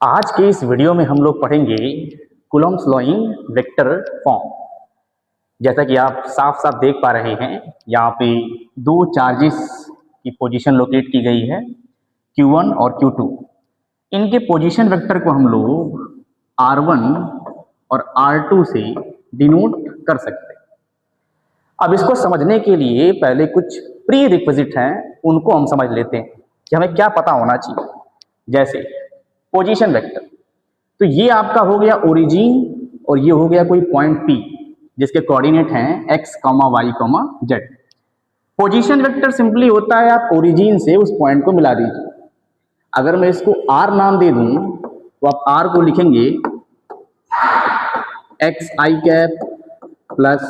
आज के इस वीडियो में हम लोग पढ़ेंगे Coulomb's law in vector form. जैसा कि आप साफ साफ देख पा रहे हैं, यहाँ पे दो चार्जेस की पोजीशन लोकेट की गई है, Q1 और Q2। इनके पोजीशन वेक्टर को हम लोग R1 और R2 से डिनोट कर सकते हैं। अब इसको समझने के लिए पहले कुछ प्री रिक्विजिट हैं, उनको हम समझ लेते हैं कि हमें क्या पता होना चाहिए। जैसे पोजीशन वेक्टर, तो ये आपका हो गया ओरिजिन और ये हो गया कोई पॉइंट P जिसके कोऑर्डिनेट हैं x, y, z। Position vector simply होता है आप ओरिजिन से उस पॉइंट को मिला दीजिए। अगर मैं इसको r नाम दे दूं तो आप r को लिखेंगे x i cap plus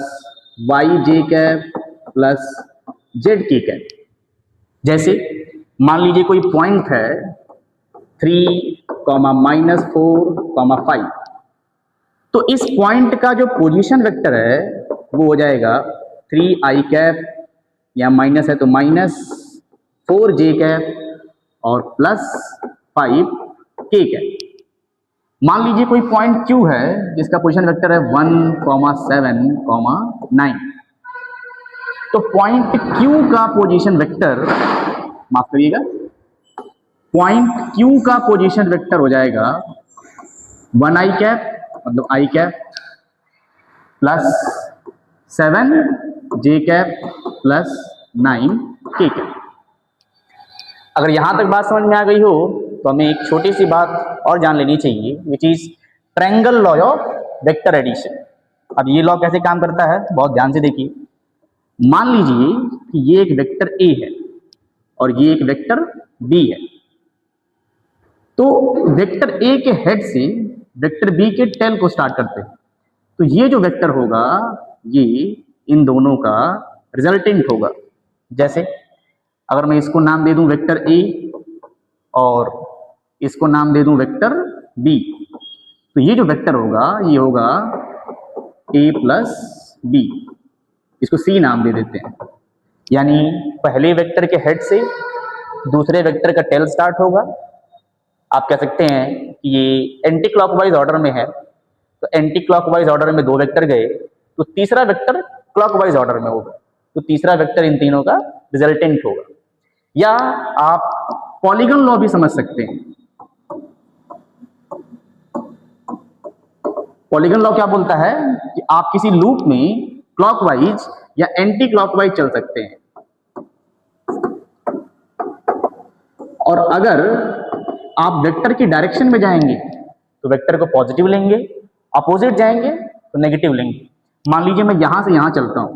y j cap plus z k cap. जैसे मान लीजिए कोई पॉइंट है 3, -4, 5, तो इस पॉइंट का जो पोजीशन वेक्टर है वो हो जाएगा 3i कैप, या माइनस है तो -4j कैप और +5k कैप। मान लीजिए कोई पॉइंट Q है जिसका पोजीशन वेक्टर है 1, 7, 9, तो पॉइंट Q का पोजीशन वेक्टर, माफ करिएगा, पॉइंट Q का पोजीशन वेक्टर हो जाएगा 1i कैप मतलब i cap plus 7j cap plus 9k cap. अगर यहां तक बात समझ में आ गई हो तो हमें एक छोटी सी बात और जान लेनी चाहिए, which is triangle law of vector addition. अब ये लॉ कैसे काम करता है बहुत ध्यान से देखिए। मान लीजिए कि ये एक वेक्टर A है और ये एक वेक्टर B है, तो वेक्टर A के हेड से वेक्टर B के टेल को स्टार्ट करते हैं, तो ये जो वेक्टर होगा ये इन दोनों का रिजल्टेंट होगा। जैसे अगर मैं इसको नाम दे दूं वेक्टर A और इसको नाम दे दूं वेक्टर B, तो ये जो वेक्टर होगा ये होगा A प्लस B, इसको C नाम दे देते हैं। यानी पहले वेक्टर के हेड से दूसरे वेक्टर का टेल स्टार्ट होगा। आप कह सकते हैं कि ये एंटी क्लॉकवाइज ऑर्डर में है, तो एंटी क्लॉकवाइज ऑर्डर में दो वेक्टर गए तो तीसरा वेक्टर क्लॉकवाइज ऑर्डर में होगा, तो तीसरा वेक्टर इन तीनों का रिजल्टेंट होगा। या आप पॉलीगन लॉ भी समझ सकते हैं। पॉलीगन लॉ क्या बोलता है कि आप किसी लूप में क्लॉकवाइज या एंटी क्लॉकवाइज चल सकते हैं, और अगर आप वेक्टर की डायरेक्शन में जाएंगे तो वेक्टर को पॉजिटिव लेंगे, अपोजिट जाएंगे तो नेगेटिव लेंगे। मान लीजिए मैं यहां से यहां चलता हूं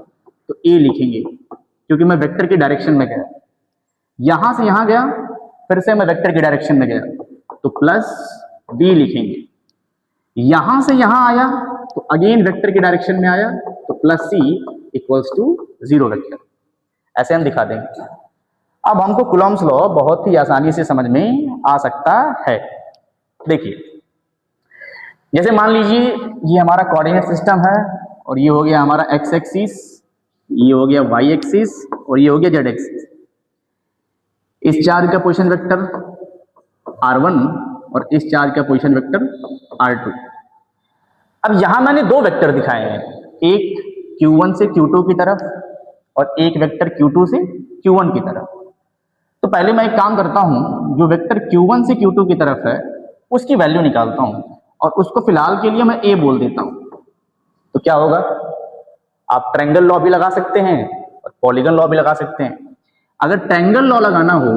तो A लिखेंगे क्योंकि मैं वेक्टर की डायरेक्शन में गया, यहां से यहां गया फिर से मैं वेक्टर की डायरेक्शन में गया तो प्लस B लिखेंगे, यहां से यहां आया तो अगेन वेक्टर की डायरेक्शन में आया तो plus C equals to 0 vector. ऐसे हम दिखा देंगे। अब हमको कूलॉम्स लॉ बहुत ही आसानी से समझ में आ सकता है। देखिए, जैसे मान लीजिए ये हमारा कोऑर्डिनेट सिस्टम है और ये हो गया हमारा x एक्सिस, ये हो गया y एक्सिस और ये हो गया z एक्सिस। इस चार्ज का पोजीशन वेक्टर R1 और इस चार्ज का पोजीशन वेक्टर R2। अब यहां मैंने दो वेक्टर दिखाए हैं, एक Q1 से Q2 की तरफ और एक वेक्टर Q2 से Q1 की तरफ। तो पहले मैं एक काम करता हूं, जो वेक्टर Q1 से Q2 की तरफ है उसकी वैल्यू निकालता हूं और उसको फिलहाल के लिए मैं A बोल देता हूं। तो क्या होगा, आप ट्रायंगल लॉ भी लगा सकते हैं और पॉलीगन लॉ भी लगा सकते हैं। अगर ट्रायंगल लॉ लगाना हो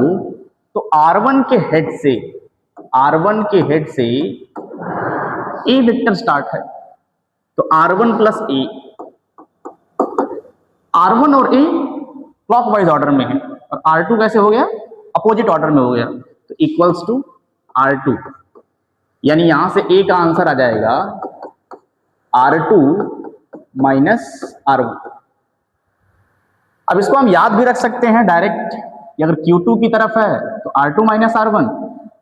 तो R1 के हेड से A वेक्टर स्टार्ट है, तो R1 प्लस A, R1 और A क्लॉकवाइज ऑर्डर में है और R2 कैसे हो गया, अपोजिट ऑर्डर में हो गया, तो इक्वल्स टू R2। यानी यहां से A का आंसर आ जाएगा R2 माइनस R1। अब इसको हम याद भी रख सकते हैं डायरेक्ट, अगर Q2 की तरफ है तो R2 माइनस R1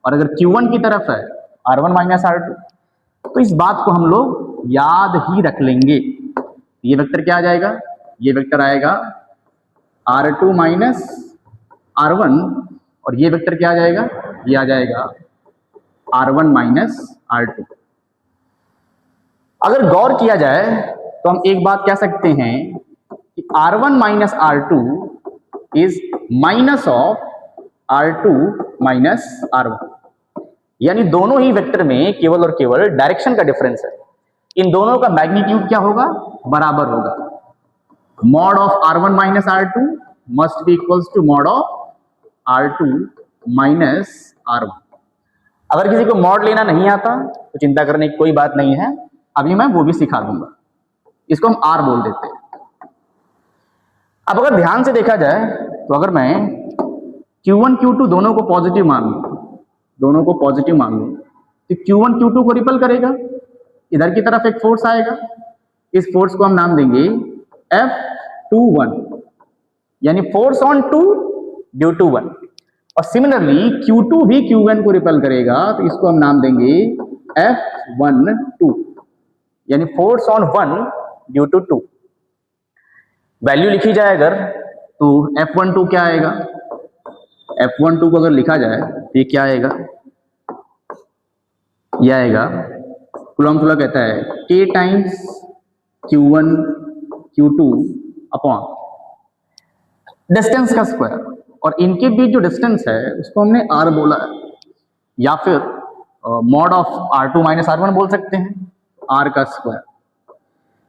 और अगर Q1 की तरफ है R1 माइनस R2। तो इस बात को हम लोग याद ही रख लेंगे। ये वेक्टर क्या आ जाएगा, ये वेक्टर आएगा R2 माइनस R1 और ये वेक्टर क्या आ जाएगा, ये आ जाएगा R1 माइनस R2। अगर गौर किया जाए तो हम एक बात कह सकते हैं कि R1 minus R2 is minus of R2 minus R1, यानी दोनों ही वेक्टर में केवल और केवल डायरेक्शन का डिफरेंस है। इन दोनों का मैग्नीट्यूड क्या होगा, बराबर होगा। Mod of R1 minus R2 must be equals to mod of R2 minus R1। अगर किसी को मॉड लेना नहीं आता तो चिंता करने की कोई बात नहीं है, अभी मैं वो भी सिखा दूंगा। इसको हम R बोल देते हैं। अब अगर ध्यान से देखा जाए तो अगर मैं Q1 Q2 दोनों को पॉजिटिव मान लूं, तो Q1 Q2 को रिपल करेगा, इधर की तरफ एक फोर्स आएगा, इस फोर्स को हम नाम देंगे F21, यानी फोर्स ऑन 2 ड्यू टू 1। और सिमिलरली Q2 भी Q1 को रिपल करेगा, तो इसको हम नाम देंगे F12, यानी force on 1 due to 2। Value लिखी जाए अगर तो F12 क्या आएगा, F12 को अगर लिखा जाए तो ये क्या आएगा, यह आएगा, कूलम्ब लॉ कहता है K times Q1 Q2 upon distance का स्क्वायर, और इनके बीच जो डिस्टेंस है उसको हमने R बोला है, या फिर mod of R2 minus R1 बोल सकते हैं, R का स्क्वायर।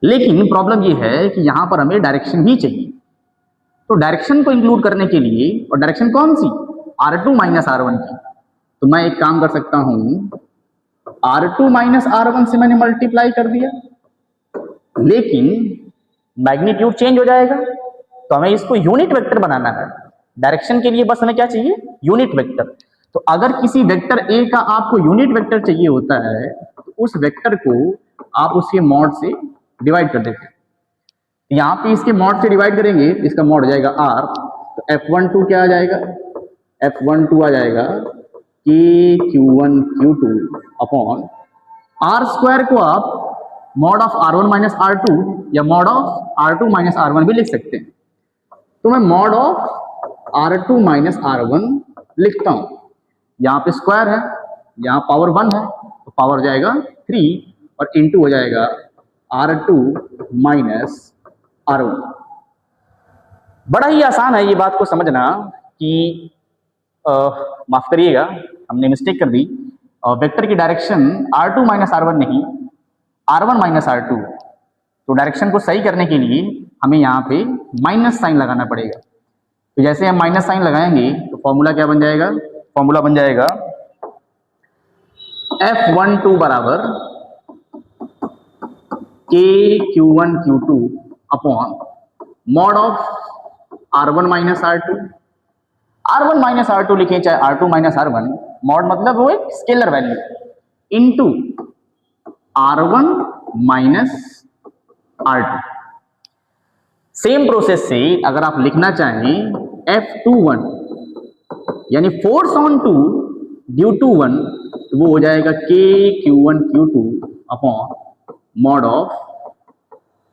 लेकिन प्रॉब्लम ये है कि यहां पर हमें डायरेक्शन भी चाहिए, तो डायरेक्शन को इंक्लूड करने के लिए, और डायरेक्शन कौन सी, R2 माइनस R1 की, तो मैं एक काम कर सकता हूं, R2 माइनस R1 से मैंने मल्टीप्लाई कर दिया, लेकिन मैग्नीट्यूड चेंज हो जाएगा, तो हमें इसको यूनिट वेक्टर बनाना है। डायरेक्शन के लिए बस हमें क्या चाहिए, यूनिट वेक्टर। तो अगर किसी वेक्टर ए का आपको यूनिट वेक्टर चाहिए होता है तो उस वेक्टर को आप उसके मॉड से डिवाइड कर देते हैं। यहाँ पे इसके मॉड से डिवाइड करेंगे, इसका मॉड हो जाएगा R, तो F12 क्या आ जाएगा, F12 आ जाएगा K Q1 Q2 upon R square को आप mod of R1 minus R2 या mod of R2 minus R1 भी लिख सकते हैं। तो मैं mod of R2 minus R1 लिखता हूं, यहाँ पे स्क्वायर है, यहाँ पावर 1 है, तो पावर हो जाएगा 3 और इंटू हो जाएगा R2 माइनस R1। बड़ा ही आसान है ये बात को समझना कि माफ करिएगा हमने मिस्टेक कर दी, वेक्टर की डायरेक्शन R2 माइनस R1 नहीं, R1 माइनस R2। तो डायरेक्शन को सही करने के लिए हमें यहाँ पे माइनस साइन लगाना पड़ेगा। तो जैसे हम माइनस साइन लगाएंगे तो फॉर्मूला क्या बन जाएगा, फॉर्मूला बन जाएगा F12 बराबर K Q1 Q2 upon mod of R1 minus R2, R1 minus R2 लिखें चाहे R2 माइनस R1, मॉड मतलब वो एक scalar value, into R1 minus R2। Same process से अगर आप लिखना चाहें F21, यानी फोर्स ऑन 2 ड्यू टू 1, तो वो हो जाएगा K Q1 Q2 upon mod of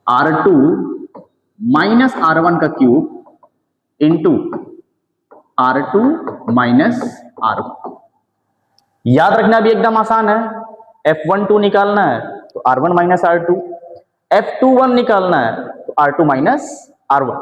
R2 minus R1 का cube into R2 minus R1। याद रखना भी एकदम आसान है, F12 निकालना है तो R1 माइनस R2, F21 निकालना है तो R2 माइनस R1।